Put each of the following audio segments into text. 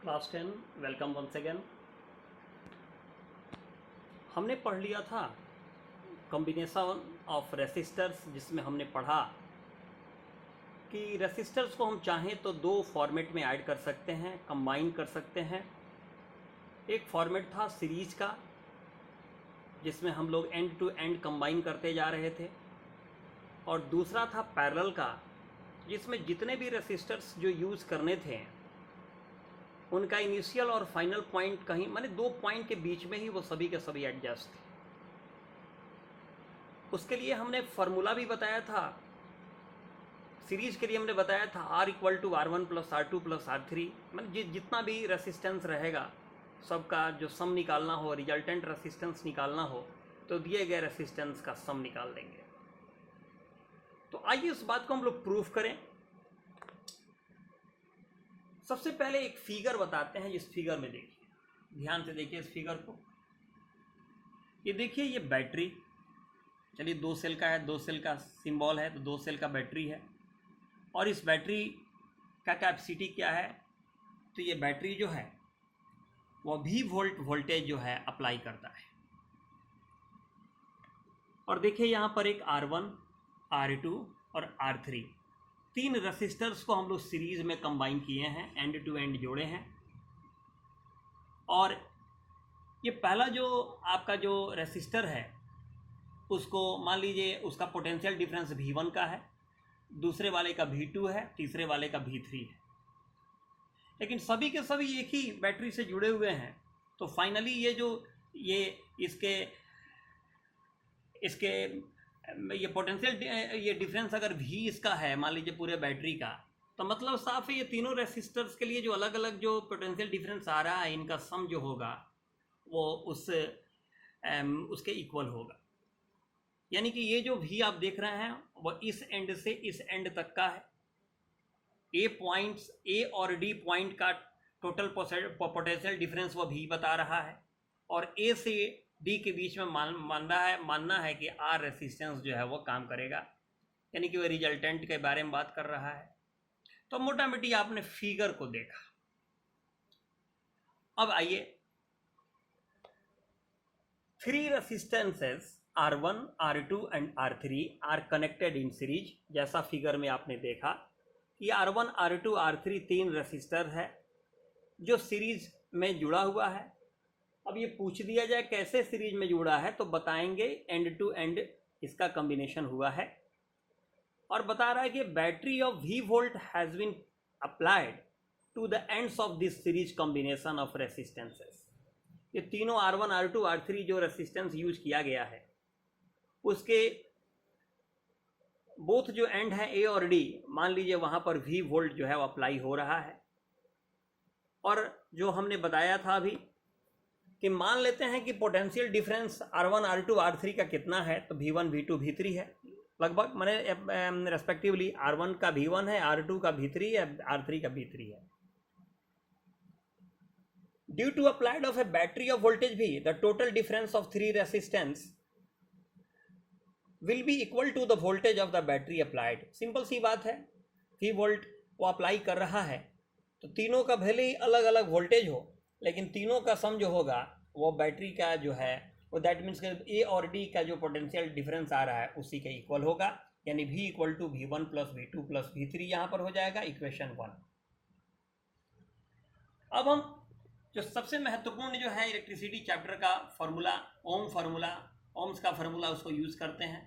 Class 10 welcome once again. हमने पढ़ लिया था कॉम्बिनेशन ऑफ रेसिस्टर्स, जिसमें हमने पढ़ा कि रेसिस्टर्स को हम चाहें तो दो फॉर्मेट में ऐड कर सकते हैं, कंबाइन कर सकते हैं। एक फॉर्मेट था सीरीज का, जिसमें हम लोग एंड टू एंड कंबाइन करते जा रहे थे, और दूसरा था पैरेलल का, जिसमें जितने भी रेसिस्टर्स जो यूज़ करने थे उनका इनिशियल और फाइनल पॉइंट कहीं माने दो पॉइंट के बीच में ही वो सभी के सभी एडजस्ट थे। उसके लिए हमने फार्मूला भी बताया था। सीरीज के लिए हमने बताया था R equal to R1 plus R2 plus R3, मतलब जितना भी रेसिस्टेंस रहेगा सबका जो सम निकालना हो, रिजल्टेंट रेसिस्टेंस निकालना हो, तो दिए गए रेसिस्टेंस का सम निकाल देंगे। तो आइए इस बात को हम लोग प्रूफ करें। सबसे पहले एक फिगर बताते हैं। इस फिगर में देखिए, ध्यान से देखिए इस फिगर को। ये देखिए, ये बैटरी, चलिए दो सेल का है, दो सेल का सिंबल है, तो दो सेल का बैटरी है। और इस बैटरी का कैपेसिटी क्या है? तो ये बैटरी जो है वो V वोल्टेज जो है अप्लाई करता है। और देखिए यहाँ पर एक R1, R2 और R3 तीन रेसिस्टर्स को हम लोग सीरीज में कंबाइन किए हैं, एंड टू एंड जोड़े हैं। और ये पहला जो आपका जो रेसिस्टर है उसको मान लीजिए उसका पोटेंशियल डिफरेंस V1 का है, दूसरे वाले का V2 है, तीसरे वाले का V3 है। लेकिन सभी के सभी एक ही बैटरी से जुड़े हुए हैं, तो फाइनली ये ये पोटेंशियल ये डिफरेंस अगर V इसका है, मान लीजिए पूरे बैटरी का, तो मतलब साफ है ये तीनों रेसिस्टर्स के लिए जो अलग अलग जो पोटेंशियल डिफरेंस आ रहा है, इनका सम जो होगा वो उसके इक्वल होगा। यानी कि ये जो V आप देख रहे हैं वो इस एंड से इस एंड तक का है। A और D पॉइंट का टोटल पोटेंशियल डिफरेंस वो V बता रहा है, और A से D के बीच में मानना है कि R रेसिस्टेंस जो है वो काम करेगा, यानी कि वो रिजल्टेंट के बारे में बात कर रहा है। तो मोटा मोटी आपने फिगर को देखा। अब आइए, three resistances R1, R2 and R3 are connected in series. जैसा फिगर में आपने देखा कि R1, R2, R3 तीन रेसिस्टर है जो सीरीज में जुड़ा हुआ है। अब ये पूछ दिया जाए कैसे सीरीज में जुड़ा है, तो बताएंगे एंड टू एंड इसका कॉम्बिनेशन हुआ है। और बता रहा है कि battery of V volt has been applied to the ends of this series combination of resistances. ये तीनों R1, R2, R3 जो रेसिस्टेंस यूज किया गया है उसके बोथ जो एंड है A और D, मान लीजिए वहां पर V वोल्ट जो है वो अप्लाई हो रहा है। और जो हमने बताया था अभी कि मान लेते हैं कि potential difference R1, R2, R3 का कितना है, तो V1, V2, V3 है लगभग, माने रेस्पेक्टिवली R1 का V1 है, R2 का V3 है, R3 का V3 है। Due to applied of a battery of voltage V, the total difference of three resistance will be equal to the voltage of the battery applied. Simple सी बात है, V volt वो apply कर रहा है, तो तीनों का भले ही अलग अलग वोल्टेज हो, लेकिन तीनों का सम जो होगा वो बैटरी का जो है वो दैट मीन्स A और D का जो पोटेंशियल डिफरेंस आ रहा है उसी के इक्वल होगा। यानी V equal to V1 plus V2 plus V3 यहाँ पर हो जाएगा इक्वेशन 1। अब हम जो सबसे महत्वपूर्ण जो है इलेक्ट्रिसिटी चैप्टर का फार्मूला, ओम्स का फार्मूला, उसको यूज़ करते हैं।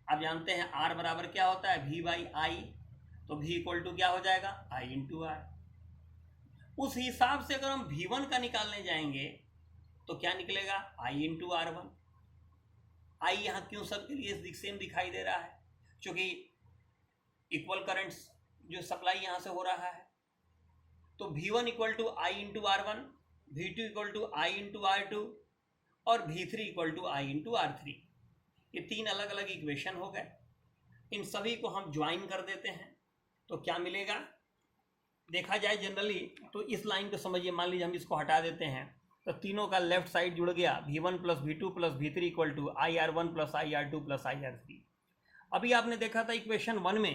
आप जानते हैं R बराबर क्या होता है, V बाई I, तो V इक्वल टू क्या हो जाएगा, I इंटू R। उस हिसाब से अगर हम V1 का निकालने जाएंगे तो क्या निकलेगा, I इंटू R1। I यहाँ क्यों सबके लिए सेम दिखाई दे रहा है, क्योंकि इक्वल करंट्स जो सप्लाई यहाँ से हो रहा है। तो V1 equal to I into R1, V2 equal to I into R2 और V3 equal to I into R3। ये तीन अलग अलग इक्वेशन हो गए। इन सभी को हम ज्वाइन कर देते हैं तो क्या मिलेगा, देखा जाए जनरली तो इस लाइन को समझिए। मान लीजिए हम इसको हटा देते हैं तो तीनों का लेफ्ट साइड जुड़ गया, V1 plus V2 plus V3 equal to IR1 plus IR2 plus IR3। अभी आपने देखा था इक्वेशन 1 में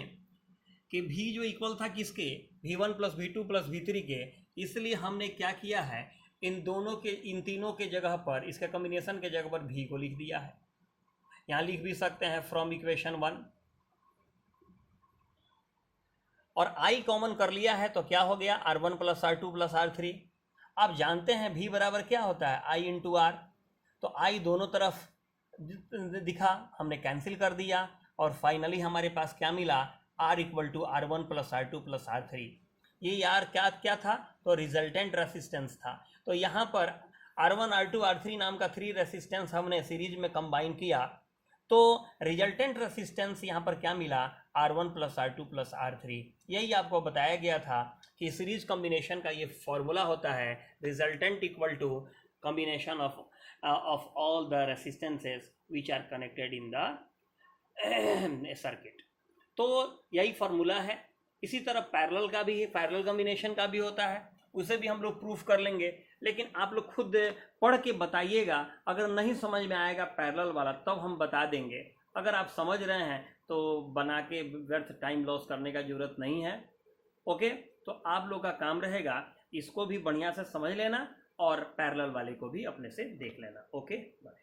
कि V जो इक्वल था किसके, V1 plus V2 plus V3 के, इसलिए हमने क्या किया है, इन तीनों के जगह पर, इसके कॉम्बिनेशन के जगह पर भी को लिख दिया है। यहाँ लिख भी सकते हैं फ्रॉम इक्वेशन 1, और I कॉमन कर लिया है तो क्या हो गया, R1 plus R2 plus R3। आप जानते हैं V बराबर क्या होता है, I इंटू R, तो I दोनों तरफ दिखा, हमने कैंसिल कर दिया, और फाइनली हमारे पास क्या मिला, R equal to R1 plus R2 plus R3। ये यार क्या क्या था, तो रिजल्टेंट रेसिस्टेंस था। तो यहाँ पर R1 R2 R3 नाम का 3 रेसिस्टेंस हमने सीरीज में कंबाइन किया, तो रिजल्टेंट रेसिस्टेंस यहाँ पर क्या मिला, R1 plus R2 plus R3। यही आपको बताया गया था कि सीरीज कॉम्बिनेशन का ये फॉर्मूला होता है, resultant equal to combination of all the resistances which are connected in the circuit. तो यही फार्मूला है। इसी तरह पैरेलल का भी है, पैरेलल कॉम्बिनेशन का भी होता है, उसे भी हम लोग प्रूफ कर लेंगे। लेकिन आप लोग खुद पढ़ के बताइएगा, अगर नहीं समझ में आएगा पैरेलल वाला तब हम बता देंगे। अगर आप समझ रहे हैं तो बना के व्यर्थ टाइम लॉस करने का जरूरत नहीं है। ओके, तो आप लोग का काम रहेगा इसको भी बढ़िया से समझ लेना और पैरेलल वाले को भी अपने से देख लेना। Okay, bye.